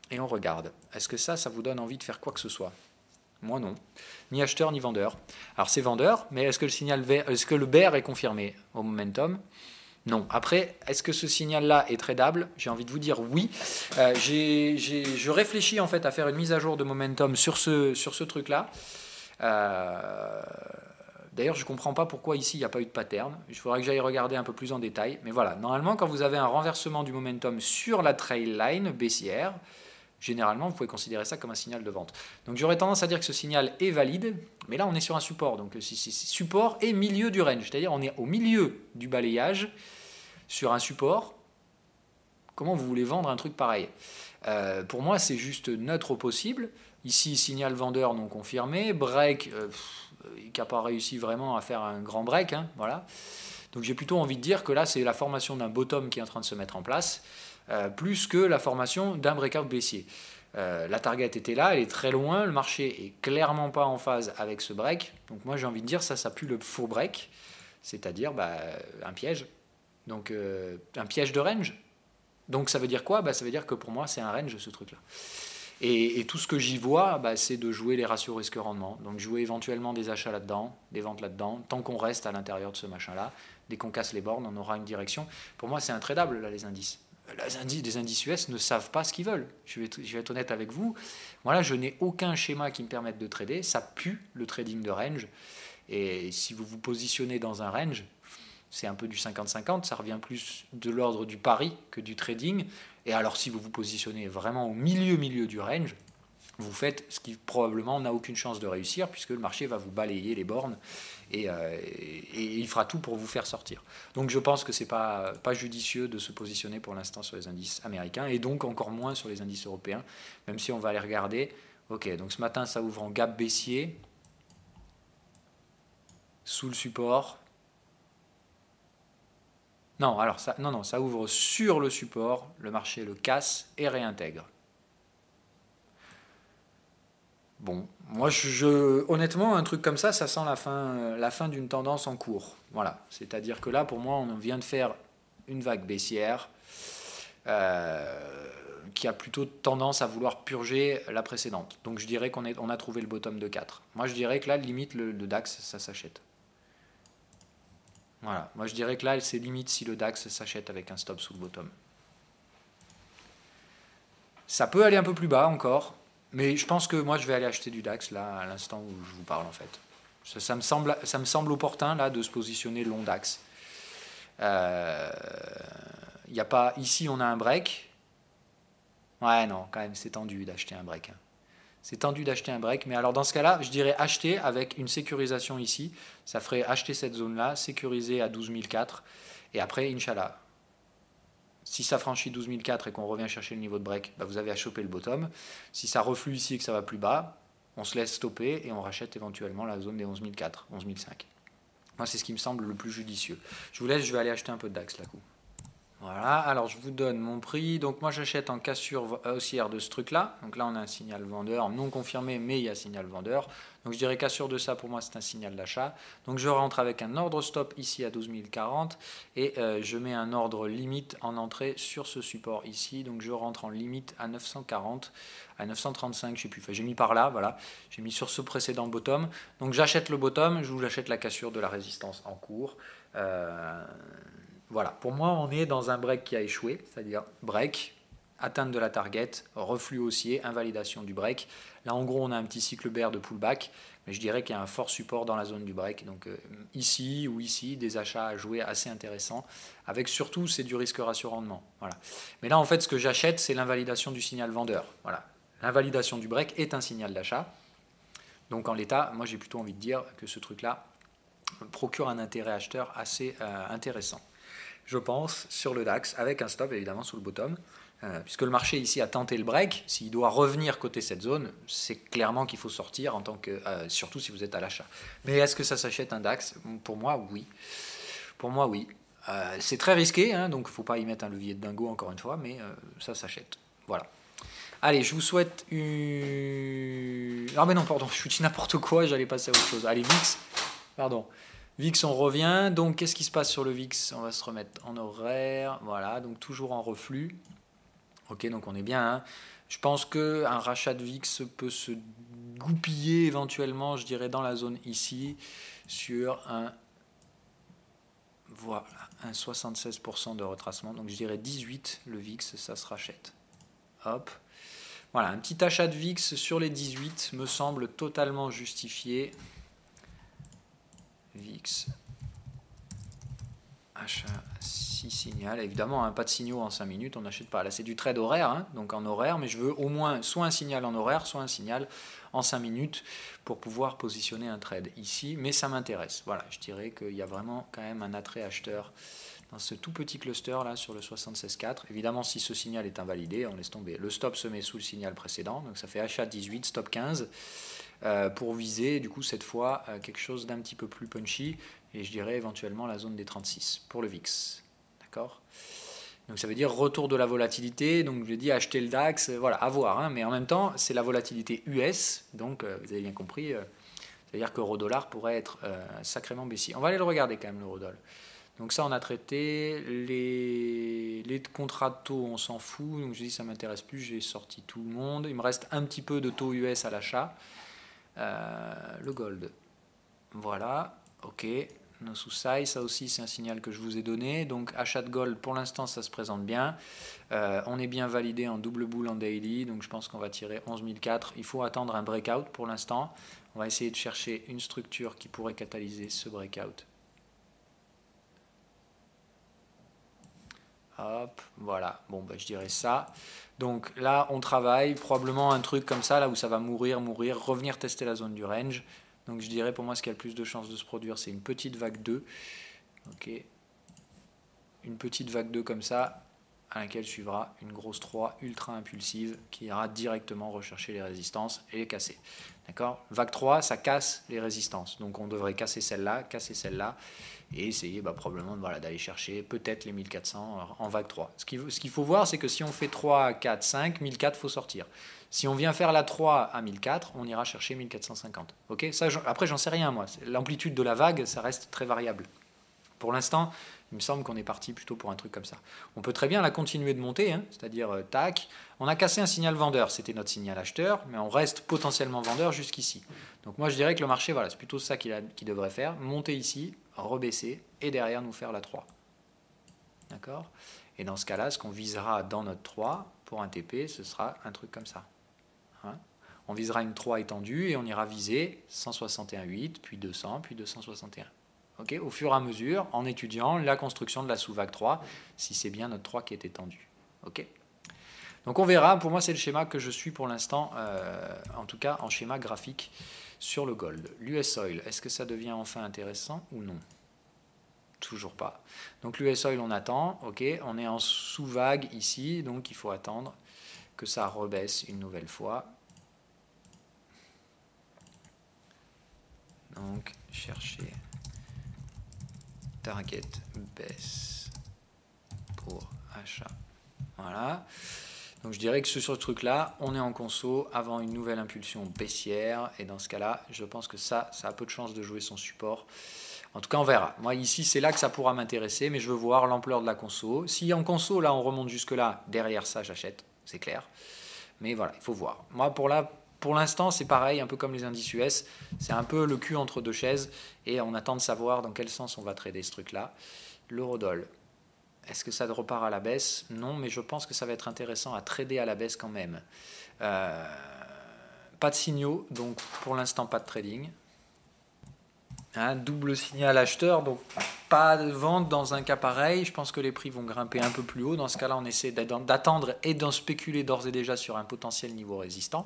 et on regarde. Est-ce que ça vous donne envie de faire quoi que ce soit? Moi non. Ni acheteur ni vendeur. Alors c'est vendeur, mais est-ce que le bear est confirmé au momentum? Non. Après, est-ce que ce signal-là est tradable? J'ai envie de vous dire oui. Je réfléchis en fait à faire une mise à jour de momentum sur ce truc-là. D'ailleurs, je ne comprends pas pourquoi ici, il n'y a pas eu de pattern. Il faudra que j'aille regarder un peu plus en détail. Mais voilà, normalement, quand vous avez un renversement du momentum sur la trail line baissière, généralement, vous pouvez considérer ça comme un signal de vente. Donc, j'aurais tendance à dire que ce signal est valide. Mais là, on est sur un support. Donc, c'est support et milieu du range. C'est-à-dire, on est au milieu du balayage sur un support. Comment vous voulez vendre un truc pareil? Pour moi, c'est juste neutre au possible. Ici, signal vendeur non confirmé. Break... qui n'a pas réussi vraiment à faire un grand break, hein, voilà. Donc j'ai plutôt envie de dire que là c'est la formation d'un bottom qui est en train de se mettre en place, plus que la formation d'un breakout baissier. La target était là, elle est très loin, le marché est clairement pas en phase avec ce break, donc moi j'ai envie de dire ça pue le faux break, c'est-à-dire un piège, donc un piège de range. Donc ça veut dire quoi? Ça veut dire que pour moi c'est un range ce truc-là. Et tout ce que j'y vois, bah, c'est de jouer les ratios risque-rendement. Donc jouer éventuellement des achats là-dedans, des ventes là-dedans, tant qu'on reste à l'intérieur de ce machin-là. Dès qu'on casse les bornes, on aura une direction. Pour moi, c'est intradable, là, les indices. Les indices US ne savent pas ce qu'ils veulent. Je vais être honnête avec vous. Moi, là, je n'ai aucun schéma qui me permette de trader. Ça pue le trading de range. Et si vous vous positionnez dans un range, c'est un peu du 50-50, ça revient plus de l'ordre du pari que du trading. Et alors si vous vous positionnez vraiment au milieu du range, vous faites ce qui probablement n'a aucune chance de réussir, puisque le marché va vous balayer les bornes et il fera tout pour vous faire sortir. Donc je pense que ce n'est pas judicieux de se positionner pour l'instant sur les indices américains, et donc encore moins sur les indices européens, même si on va les regarder. Ok, donc ce matin ça ouvre en gap baissier, sous le support. Non, alors ça ouvre sur le support, le marché le casse et réintègre. Bon, moi honnêtement, un truc comme ça sent la fin d'une tendance en cours. Voilà, c'est-à-dire que là, pour moi, on vient de faire une vague baissière qui a plutôt tendance à vouloir purger la précédente. Donc je dirais qu'on a trouvé le bottom de 4. Moi, je dirais que là, limite, le DAX, ça s'achète. Voilà, moi je dirais que là, c'est limite si le DAX s'achète avec un stop sous le bottom. Ça peut aller un peu plus bas encore, mais je pense que moi je vais aller acheter du DAX là à l'instant où je vous parle en fait. Ça me semble opportun là de se positionner long DAX. Y a pas, ici on a un break. Ouais non, quand même c'est tendu d'acheter un break. Hein. C'est tendu d'acheter un break, mais alors dans ce cas-là, je dirais acheter avec une sécurisation ici. Ça ferait acheter cette zone-là, sécuriser à 12 004, et après, Inch'Allah. Si ça franchit 12 004 et qu'on revient chercher le niveau de break, bah vous avez à choper le bottom. Si ça reflue ici et que ça va plus bas, on se laisse stopper et on rachète éventuellement la zone des 11 004, 11 005. Moi, c'est ce qui me semble le plus judicieux. Je vous laisse, je vais aller acheter un peu de DAX là-coup. Voilà, alors je vous donne mon prix. Donc moi j'achète en cassure haussière de ce truc-là. Donc là on a un signal vendeur non confirmé, mais il y a signal vendeur. Donc je dirais cassure de ça, pour moi c'est un signal d'achat. Donc je rentre avec un ordre stop ici à 12 040 et je mets un ordre limite en entrée sur ce support ici. Donc je rentre en limite à 940, à 935, je sais plus. Enfin, j'ai mis par là, voilà. J'ai mis sur ce précédent bottom. Donc j'achète le bottom, je vous achète la cassure de la résistance en cours. Voilà, pour moi, on est dans un break qui a échoué, c'est-à-dire break, atteinte de la target, reflux haussier, invalidation du break. Là, en gros, on a un petit cycle bear de pullback, mais je dirais qu'il y a un fort support dans la zone du break. Donc ici ou ici, des achats à jouer assez intéressants, avec surtout, c'est du risque ratio rendement. Voilà. Mais là, en fait, ce que j'achète, c'est l'invalidation du signal vendeur. Voilà. L'invalidation du break est un signal d'achat. Donc en l'état, moi, j'ai plutôt envie de dire que ce truc-là procure un intérêt acheteur assez intéressant, je pense, sur le DAX, avec un stop évidemment sous le bottom, puisque le marché ici a tenté le break. S'il doit revenir côté cette zone, c'est clairement qu'il faut sortir, en tant que, surtout si vous êtes à l'achat. Mais est-ce que ça s'achète un DAX? Pour moi, oui. Pour moi, oui. C'est très risqué, hein, donc il ne faut pas y mettre un levier de dingo encore une fois, mais ça s'achète. Voilà. Allez, je vous souhaite une... Ah mais non, pardon, je vous dis n'importe quoi, j'allais passer à autre chose. Allez, VIX, pardon. VIX, on revient. Donc, qu'est-ce qui se passe sur le VIX? On va se remettre en horaire. Voilà, donc toujours en reflux. Ok, donc on est bien. Hein. Je pense qu'un rachat de VIX peut se goupiller éventuellement, je dirais, dans la zone ici, sur un... Voilà, un 76% de retracement. Donc, je dirais 18, le VIX, ça se rachète. Hop. Voilà, un petit achat de VIX sur les 18 me semble totalement justifié. VIX, achat 6 signal. Évidemment, hein, pas de signaux en 5 minutes, on n'achète pas. Là, c'est du trade horaire, hein, donc en horaire, mais je veux au moins soit un signal en horaire, soit un signal en 5 minutes pour pouvoir positionner un trade ici. Mais ça m'intéresse. Voilà, je dirais qu'il y a vraiment quand même un attrait acheteur dans ce tout petit cluster là sur le 76.4. Évidemment, si ce signal est invalidé, on laisse tomber. Le stop se met sous le signal précédent, donc ça fait achat 18, stop 15. Pour viser du coup cette fois quelque chose d'un petit peu plus punchy, et je dirais éventuellement la zone des 36 pour le VIX. D'accord? Donc ça veut dire retour de la volatilité, donc je dis acheter le DAX, voilà, à voir, hein, mais en même temps c'est la volatilité US, donc vous avez bien compris, c'est-à-dire que l'euro-dollar pourrait être sacrément baissier. On va aller le regarder quand même, l'euro-dollar. Donc ça, on a traité. Les contrats de taux, on s'en fout. Donc je dis, ça ne m'intéresse plus, j'ai sorti tout le monde. Il me reste un petit peu de taux US à l'achat. Le gold. Voilà, ok. No Susai, ça aussi c'est un signal que je vous ai donné. Donc achat de gold, pour l'instant ça se présente bien. On est bien validé en double boule en daily, donc je pense qu'on va tirer 11004. Il faut attendre un breakout pour l'instant. On va essayer de chercher une structure qui pourrait catalyser ce breakout. Hop, voilà, bon ben, je dirais ça. Donc là on travaille, probablement un truc comme ça, là où ça va mourir, revenir tester la zone du range. Donc je dirais pour moi ce qui a le plus de chances de se produire, c'est une petite vague 2. Ok. Une petite vague 2 comme ça, à laquelle suivra une grosse 3 ultra impulsive qui ira directement rechercher les résistances et les casser. D'accord ? Vague 3, ça casse les résistances. Donc on devrait casser celle-là et essayer probablement d'aller chercher peut-être les 1400 en vague 3. Ce qu'il faut voir, c'est que si on fait 3, 4, 5, 1004, il faut sortir. Si on vient faire la 3 à 1004, on ira chercher 1450. Okay, ça, après, j'en sais rien, moi. L'amplitude de la vague, ça reste très variable. Pour l'instant, il me semble qu'on est parti plutôt pour un truc comme ça. On peut très bien la continuer de monter, hein, c'est-à-dire, tac, on a cassé un signal vendeur, c'était notre signal acheteur, mais on reste potentiellement vendeur jusqu'ici. Donc moi, je dirais que le marché, voilà, c'est plutôt ça qu'il devrait faire, monter ici, rebaisser, et derrière nous faire la 3. D'accord ? Et dans ce cas-là, ce qu'on visera dans notre 3, pour un TP, ce sera un truc comme ça. On visera une 3 étendue et on ira viser 161,8, puis 200, puis 261. Okay, au fur et à mesure, en étudiant la construction de la sous-vague 3, si c'est bien notre 3 qui est étendue. Okay. Donc on verra, pour moi c'est le schéma que je suis pour l'instant, en tout cas en schéma graphique sur le gold. L'US Oil, est-ce que ça devient enfin intéressant ou non ? Toujours pas. Donc l'US Oil on attend, ok, on est en sous-vague ici, donc il faut attendre que ça rebaisse une nouvelle fois. Donc, chercher target baisse pour achat. Voilà. Donc, je dirais que sur ce truc-là, on est en conso avant une nouvelle impulsion baissière. Et dans ce cas-là, je pense que ça a peu de chances de jouer son support. En tout cas, on verra. Moi, ici, c'est là que ça pourra m'intéresser, mais je veux voir l'ampleur de la conso. Si en conso, là, on remonte jusque-là, derrière ça, j'achète. C'est clair. Mais voilà, il faut voir. Moi, pour l'instant, c'est pareil, un peu comme les indices US. C'est un peu le cul entre deux chaises et on attend de savoir dans quel sens on va trader ce truc-là. L'eurodoll, est-ce que ça repart à la baisse ? Non, mais je pense que ça va être intéressant à trader à la baisse quand même. Pas de signaux, donc pour l'instant, pas de trading. Un double signal acheteur, donc pas de vente dans un cas pareil. Je pense que les prix vont grimper un peu plus haut. Dans ce cas-là, on essaie d'attendre et d'en spéculer d'ores et déjà sur un potentiel niveau résistant.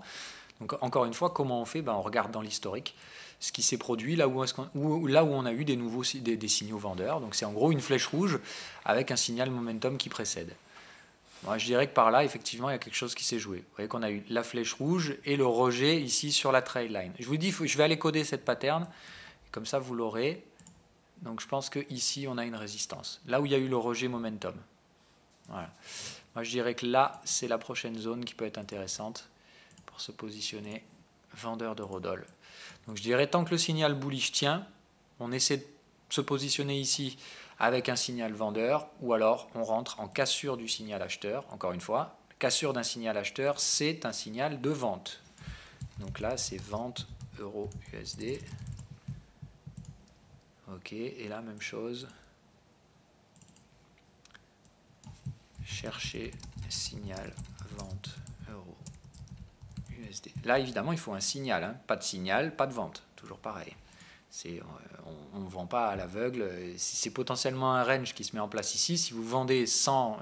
Donc encore une fois, comment on fait ? On regarde dans l'historique ce qui s'est produit là où on a eu des signaux vendeurs. Donc c'est en gros une flèche rouge avec un signal momentum qui précède. Moi, je dirais que par là, effectivement, il y a quelque chose qui s'est joué. Vous voyez qu'on a eu la flèche rouge et le rejet ici sur la trail line. Je vous dis, je vais aller coder cette pattern. Comme ça, vous l'aurez. Donc, je pense qu'ici, on a une résistance. Là où il y a eu le rejet momentum. Voilà. Moi, je dirais que là, c'est la prochaine zone qui peut être intéressante pour se positionner vendeur d'eurodoll. Donc, je dirais, tant que le signal bullish tient, on essaie de se positionner ici avec un signal vendeur ou alors on rentre en cassure du signal acheteur. Encore une fois, cassure d'un signal acheteur, c'est un signal de vente. Donc là, c'est vente euro-USD. Ok, et là, même chose. Chercher signal vente euro USD. Là, évidemment, il faut un signal. Hein. Pas de signal, pas de vente. Toujours pareil. On ne vend pas à l'aveugle. C'est potentiellement un range qui se met en place ici. Si vous vendez sans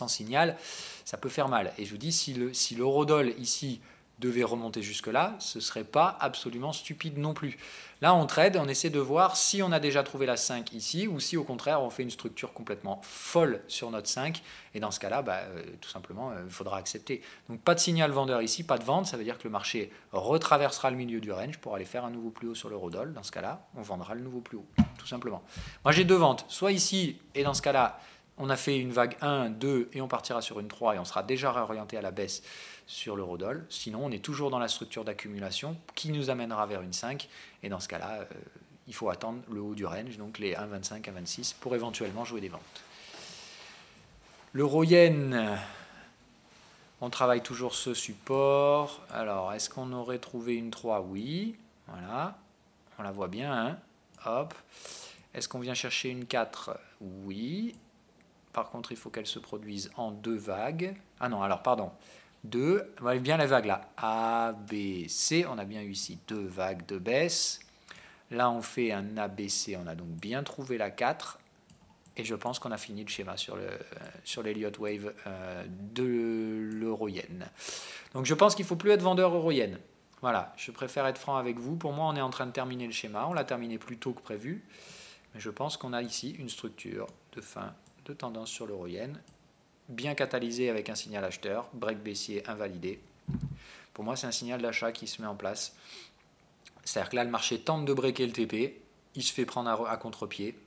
signal, ça peut faire mal. Et je vous dis, si l'eurodoll ici devait remonter jusque-là, ce ne serait pas absolument stupide non plus. Là, on trade, on essaie de voir si on a déjà trouvé la 5 ici ou si au contraire, on fait une structure complètement folle sur notre 5. Et dans ce cas-là, tout simplement, il faudra accepter. Donc, pas de signal vendeur ici, pas de vente. Ça veut dire que le marché retraversera le milieu du range pour aller faire un nouveau plus haut sur l'eurodoll. Dans ce cas-là, on vendra le nouveau plus haut, tout simplement. Moi, j'ai deux ventes. Soit ici, et dans ce cas-là, on a fait une vague 1, 2, et on partira sur une 3, et on sera déjà réorienté à la baisse sur l'eurodoll. Sinon, on est toujours dans la structure d'accumulation qui nous amènera vers une 5. Et dans ce cas-là, il faut attendre le haut du range, donc les 1,25, 1,26, pour éventuellement jouer des ventes. L'euro-yen, on travaille toujours ce support. Alors, est-ce qu'on aurait trouvé une 3? Oui, voilà, on la voit bien, hein. Hop. Est-ce qu'on vient chercher une 4? Oui. Par contre, il faut qu'elle se produise en 2 vagues. Ah non, alors, pardon. 2, on va bien la vague là. A, B, C, on a bien eu ici 2 vagues de baisse. Là, on fait un ABC, on a donc bien trouvé la 4. Et je pense qu'on a fini le schéma sur l'Elliott Wave de l'euro-yen. Donc je pense qu'il ne faut plus être vendeur euro-yen. Voilà, je préfère être franc avec vous. Pour moi, on est en train de terminer le schéma. On l'a terminé plus tôt que prévu. Mais je pense qu'on a ici une structure de fin de tendance sur l'euro-yen, bien catalysée avec un signal acheteur, break baissier invalidé. Pour moi, c'est un signal d'achat qui se met en place. C'est-à-dire que là, le marché tente de breaker le TP, il se fait prendre à contre-pied.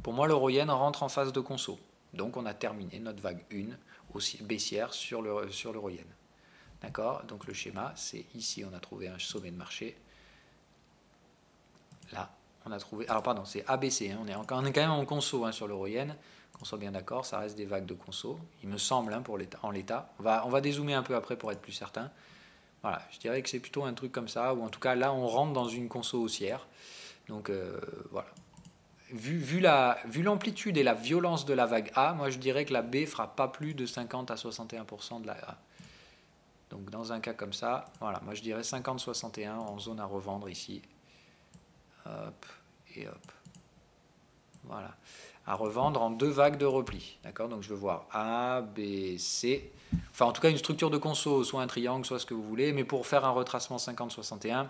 Pour moi, l'euro-yen rentre en phase de conso. Donc, on a terminé notre vague 1 aussi baissière sur l'euro-yen. D'accord? Donc, le schéma, c'est ici, on a trouvé un sommet de marché. Là, on a trouvé... Alors, pardon, c'est ABC. Hein, on est quand même en conso, hein, sur l'euro-yen. Qu'on soit bien d'accord, ça reste des vagues de conso. Il me semble, hein, en l'état. On va dézoomer un peu après pour être plus certain. Voilà, je dirais que c'est plutôt un truc comme ça, ou en tout cas, là, on rentre dans une conso haussière. Donc, voilà. Vu l'amplitude et la violence de la vague A, moi je dirais que la B fera pas plus de 50 à 61% de la A. Donc dans un cas comme ça, voilà, moi je dirais 50-61 en zone à revendre ici. Hop et hop. Voilà. À revendre en 2 vagues de repli. D'accord? Donc je veux voir A, B, C. Enfin en tout cas une structure de conso, soit un triangle, soit ce que vous voulez. Mais pour faire un retracement 50-61,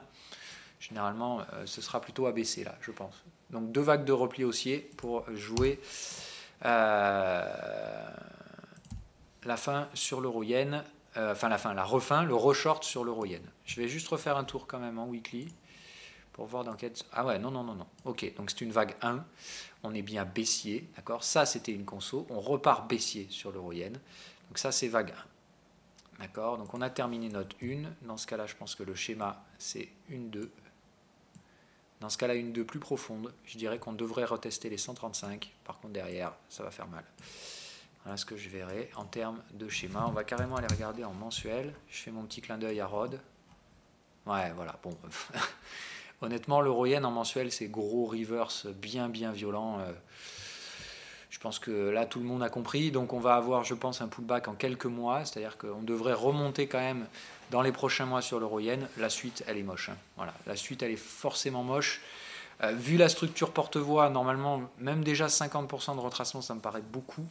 généralement ce sera plutôt ABC là, je pense. Donc 2 vagues de repli haussier pour jouer la fin sur l'euro-yen, la refin, le reshort sur l'euro-yen. Je vais juste refaire un tour quand même en weekly pour voir dans quel... Ah ouais, non. Ok, donc c'est une vague 1, on est bien baissier, d'accord? Ça c'était une conso, on repart baissier sur l'euro-yen, donc ça c'est vague 1. D'accord, donc on a terminé notre 1, dans ce cas-là je pense que le schéma c'est 1-2. Dans ce cas-là, une 2 plus profonde, je dirais qu'on devrait retester les 135. Par contre, derrière, ça va faire mal. Voilà ce que je verrai en termes de schéma. On va carrément aller regarder en mensuel. Je fais mon petit clin d'œil à Rod. Ouais, voilà. Bon, honnêtement, l'euro-yen en mensuel, c'est gros reverse bien violent. Je pense que là, tout le monde a compris. Donc, on va avoir, je pense, un pullback en quelques mois. C'est-à-dire qu'on devrait remonter quand même dans les prochains mois sur l'euro-yen. La suite, elle est moche. Hein. Voilà. La suite, elle est forcément moche. Vu la structure porte-voix, normalement, même déjà 50% de retracement, ça me paraît beaucoup.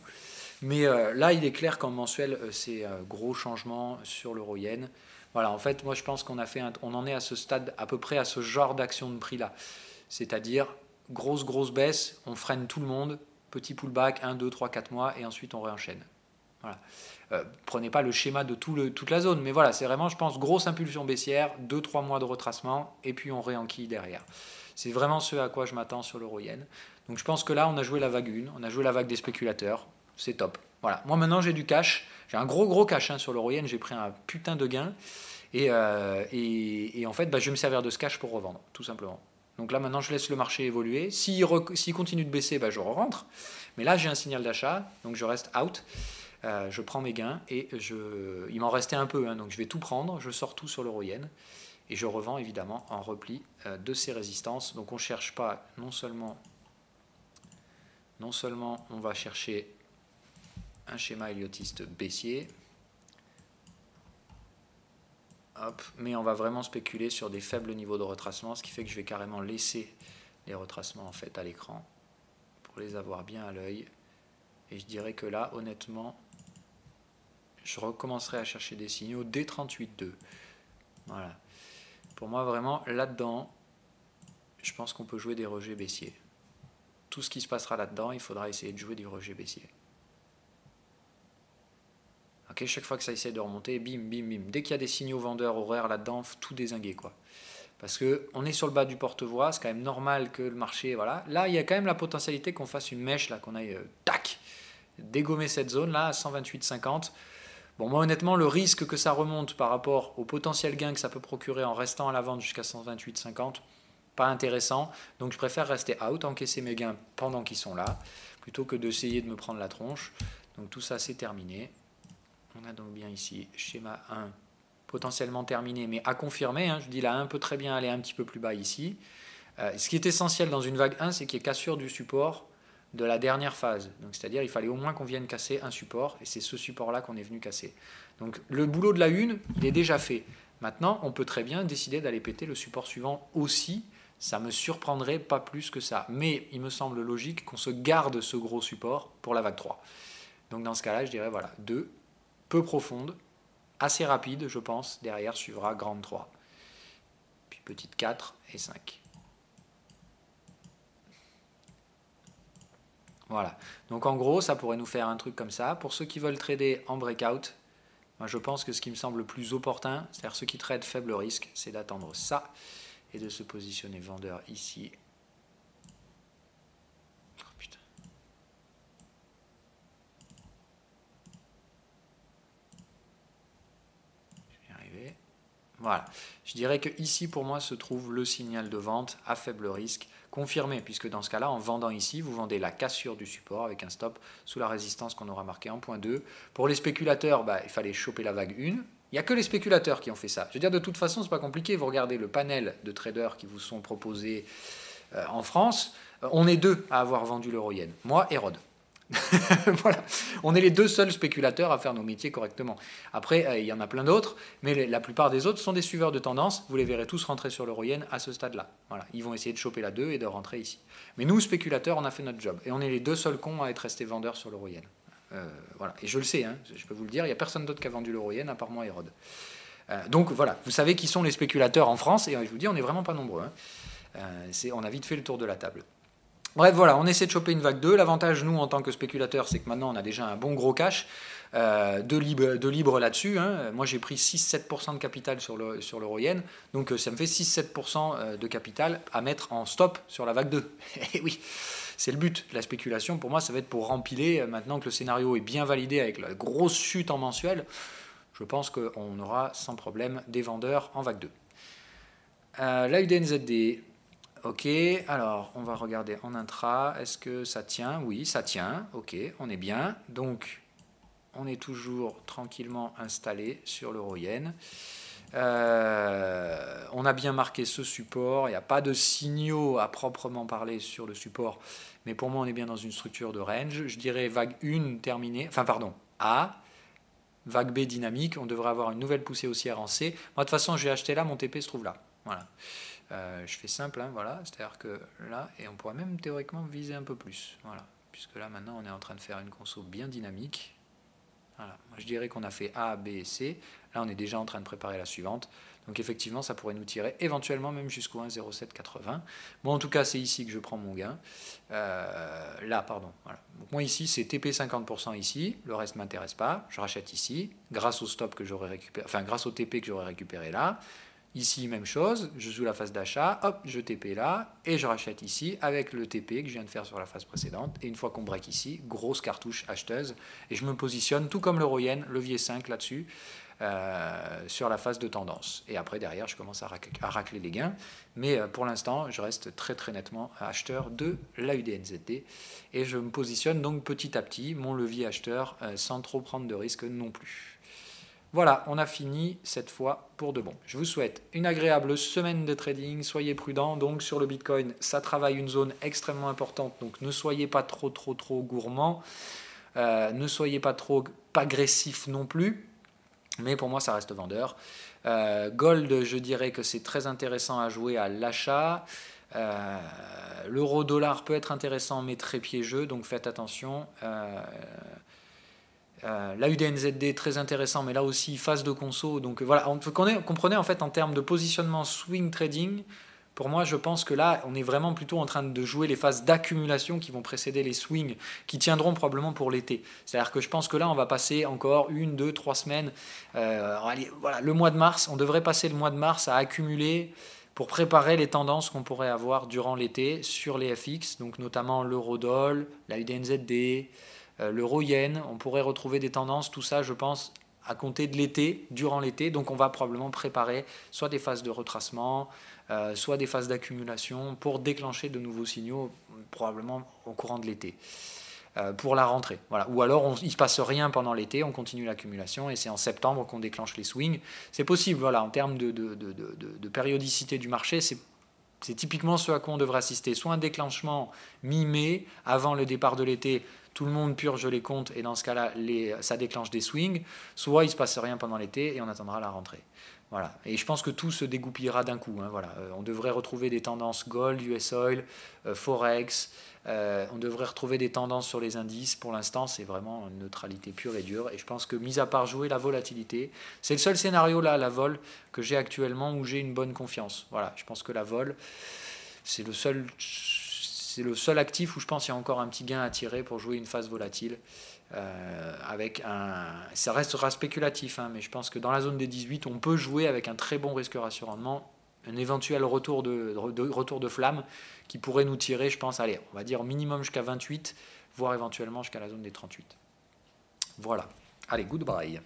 Mais là, il est clair qu'en mensuel, c'est gros changement sur l'euro-yen. Voilà, en fait, moi, je pense qu'on en est à ce stade, à peu près à ce genre d'action de prix-là. C'est-à-dire, grosse baisse, on freine tout le monde. Petit pullback, 1, 2, 3, 4 mois, et ensuite on réenchaîne. Voilà. Prenez pas le schéma de toute la zone, mais voilà, c'est vraiment, je pense, grosse impulsion baissière, 2-3 mois de retracement, et puis on réenquille derrière. C'est vraiment ce à quoi je m'attends sur l'euro-yen. Donc je pense que là, on a joué la vague 1, on a joué la vague des spéculateurs, c'est top. Voilà. Moi maintenant, j'ai du cash, j'ai un gros cash, hein, sur l'euro-yen, j'ai pris un putain de gain, et en fait, je vais me servir de ce cash pour revendre, tout simplement. Donc là, maintenant, je laisse le marché évoluer. S'il continue de baisser, je rentre. Mais là, j'ai un signal d'achat, donc je reste out. Je prends mes gains et il m'en restait un peu, hein, donc je vais tout prendre. Je sors tout sur l'euro-yen et je revends évidemment en repli de ces résistances. Donc on ne cherche pas, non seulement on va chercher un schéma Elliottiste baissier, hop, mais on va vraiment spéculer sur des faibles niveaux de retracement, ce qui fait que je vais carrément laisser les retracements en fait à l'écran pour les avoir bien à l'œil. Et je dirais que là, honnêtement, je recommencerai à chercher des signaux dès 38,2. Voilà. Pour moi, vraiment, là-dedans, je pense qu'on peut jouer des rejets baissiers. Tout ce qui se passera là-dedans, il faudra essayer de jouer du rejet baissier. Okay, chaque fois que ça essaie de remonter, bim. Dès qu'il y a des signaux vendeurs horaires là-dedans, tout dézinguer, quoi. Parce qu'on est sur le bas du porte-voix, c'est quand même normal que le marché, voilà. Là, il y a quand même la potentialité qu'on fasse une mèche, là, qu'on aille, tac, dégommer cette zone-là à 128,50. Bon, moi, honnêtement, le risque que ça remonte par rapport au potentiel gain que ça peut procurer en restant à la vente jusqu'à 128,50, pas intéressant. Donc je préfère rester out, encaisser mes gains pendant qu'ils sont là, plutôt que d'essayer de me prendre la tronche. Donc tout ça c'est terminé. On a donc bien ici schéma 1 potentiellement terminé, mais à confirmer. Hein. Je dis la 1 peut très bien aller un petit peu plus bas ici. Ce qui est essentiel dans une vague 1, c'est qu'il y ait cassure du support de la dernière phase. Donc c'est-à-dire il fallait au moins qu'on vienne casser un support, et c'est ce support-là qu'on est venu casser. Donc le boulot de la 1, il est déjà fait. Maintenant, on peut très bien décider d'aller péter le support suivant aussi. Ça me surprendrait pas plus que ça. Mais il me semble logique qu'on se garde ce gros support pour la vague 3. Donc dans ce cas-là, je dirais voilà, 2, peu profonde, assez rapide, je pense. Derrière suivra grande 3. Puis petite 4 et 5. Voilà. Donc en gros, ça pourrait nous faire un truc comme ça. Pour ceux qui veulent trader en breakout, moi, je pense que ce qui me semble le plus opportun, c'est-à-dire ceux qui tradent faible risque, c'est d'attendre ça et de se positionner vendeur ici. Oh, putain. Je vais y arriver. Voilà. Je dirais que ici, pour moi, se trouve le signal de vente à faible risque confirmé, puisque dans ce cas-là, en vendant ici, vous vendez la cassure du support avec un stop sous la résistance qu'on aura marqué en point 2. Pour les spéculateurs, il fallait choper la vague 1. Il n'y a que les spéculateurs qui ont fait ça. Je veux dire, de toute façon, ce n'est pas compliqué. Vous regardez le panel de traders qui vous sont proposés en France. On est 2 à avoir vendu l'euro-yen. Moi et Rod. Voilà, on est les 2 seuls spéculateurs à faire nos métiers correctement. Après, il y en a plein d'autres, mais la plupart des autres sont des suiveurs de tendance. Vous les verrez tous rentrer sur l'euro-yen à ce stade-là. Voilà, ils vont essayer de choper la 2 et de rentrer ici. Mais nous, spéculateurs, on a fait notre job. Et on est les 2 seuls cons à être restés vendeurs sur l'euro-yen. Voilà. Et je le sais, hein, je peux vous le dire, il n'y a personne d'autre qui a vendu l'euro-yen à part moi et Rod. Donc voilà, vous savez qui sont les spéculateurs en France, et je vous dis, on n'est vraiment pas nombreux. Hein. On a vite fait le tour de la table. Bref, voilà, on essaie de choper une vague 2. L'avantage, nous, en tant que spéculateurs, c'est que maintenant, on a déjà un bon gros cash de libre là-dessus. Hein. Moi, j'ai pris 6-7% de capital sur l'euro-yen. Donc, ça me fait 6-7% de capital à mettre en stop sur la vague 2. Et oui, c'est le but. La spéculation, pour moi, ça va être pour rempiler. Maintenant que le scénario est bien validé avec la grosse chute en mensuel, je pense qu'on aura sans problème des vendeurs en vague 2. La UDNZD... Ok, alors on va regarder en intra, est-ce que ça tient? Oui, ça tient, ok, on est bien. Donc, on est toujours tranquillement installé sur l'euro-yen. On a bien marqué ce support, il n'y a pas de signaux à proprement parler sur le support, mais pour moi, on est bien dans une structure de range. Je dirais vague 1 terminée, enfin pardon, A, vague B dynamique, on devrait avoir une nouvelle poussée haussière en C. Moi, de toute façon, j'ai acheté là, mon TP se trouve là, voilà. Je fais simple, hein, voilà, c'est-à-dire que là, et on pourrait même théoriquement viser un peu plus, voilà, puisque là maintenant on est en train de faire une conso bien dynamique. Voilà. Moi, je dirais qu'on a fait A, B et C, là on est déjà en train de préparer la suivante, donc effectivement ça pourrait nous tirer éventuellement même jusqu'au 1,0780. Bon, en tout cas c'est ici que je prends mon gain, là pardon, voilà. Donc moi ici c'est TP 50% ici, le reste ne m'intéresse pas, je rachète ici, grâce au stop que j'aurais récupéré, enfin grâce au TP que j'aurais récupéré là. Ici, même chose, je joue la phase d'achat, hop, je TP là, et je rachète ici avec le TP que je viens de faire sur la phase précédente. Et une fois qu'on break ici, grosse cartouche acheteuse, et je me positionne, tout comme l'euro-yen, levier 5 là-dessus, sur la phase de tendance. Et après, derrière, je commence à racler les gains. Mais pour l'instant, je reste très très nettement acheteur de la UDNZD. Et je me positionne donc petit à petit, mon levier acheteur, sans trop prendre de risques non plus. Voilà, on a fini cette fois pour de bon. Je vous souhaite une agréable semaine de trading. Soyez prudents. Donc sur le Bitcoin, ça travaille une zone extrêmement importante. Donc ne soyez pas trop gourmands. Ne soyez pas trop agressifs non plus. Mais pour moi, ça reste vendeur. Gold, je dirais que c'est très intéressant à jouer à l'achat. L'euro-dollar peut être intéressant, mais très piégeux. Donc faites attention. La UDNZD très intéressant, mais là aussi phase de conso. Donc voilà, comprenez en fait en termes de positionnement swing trading. Pour moi, je pense que là, on est vraiment plutôt en train de jouer les phases d'accumulation qui vont précéder les swings, qui tiendront probablement pour l'été. C'est-à-dire que je pense que là, on va passer encore 1, 2, 3 semaines. Allez, voilà, le mois de mars, on devrait passer le mois de mars à accumuler pour préparer les tendances qu'on pourrait avoir durant l'été sur les FX, donc notamment l'euro-doll, la UDNZD, l'euro-yen. On pourrait retrouver des tendances, tout ça, je pense, à compter de l'été, durant l'été. Donc on va probablement préparer soit des phases de retracement, soit des phases d'accumulation pour déclencher de nouveaux signaux, probablement au courant de l'été. Pour la rentrée. Voilà. Ou alors il ne se passe rien pendant l'été, on continue l'accumulation et c'est en septembre qu'on déclenche les swings. C'est possible, voilà, en termes de périodicité du marché, c'est typiquement ce à quoi on devrait assister. Soit un déclenchement mi-mai, avant le départ de l'été, tout le monde purge les comptes et dans ce cas-là, ça déclenche des swings, soit il ne se passe rien pendant l'été et on attendra la rentrée. Voilà. Et je pense que tout se dégoupillera d'un coup. Hein, voilà. On devrait retrouver des tendances gold, US oil, forex. On devrait retrouver des tendances sur les indices. Pour l'instant, c'est vraiment une neutralité pure et dure. Et je pense que, mis à part jouer la volatilité, c'est le seul scénario là, la vol, que j'ai actuellement où j'ai une bonne confiance. Voilà. Je pense que la vol, c'est le seul actif où je pense qu'il y a encore un petit gain à tirer pour jouer une phase volatile. Ça restera spéculatif, hein, mais je pense que dans la zone des 18, on peut jouer avec un très bon risque ratio rendement, un éventuel retour de flamme qui pourrait nous tirer, je pense, allez, on va dire minimum jusqu'à 28, voire éventuellement jusqu'à la zone des 38. Voilà. Allez, goodbye.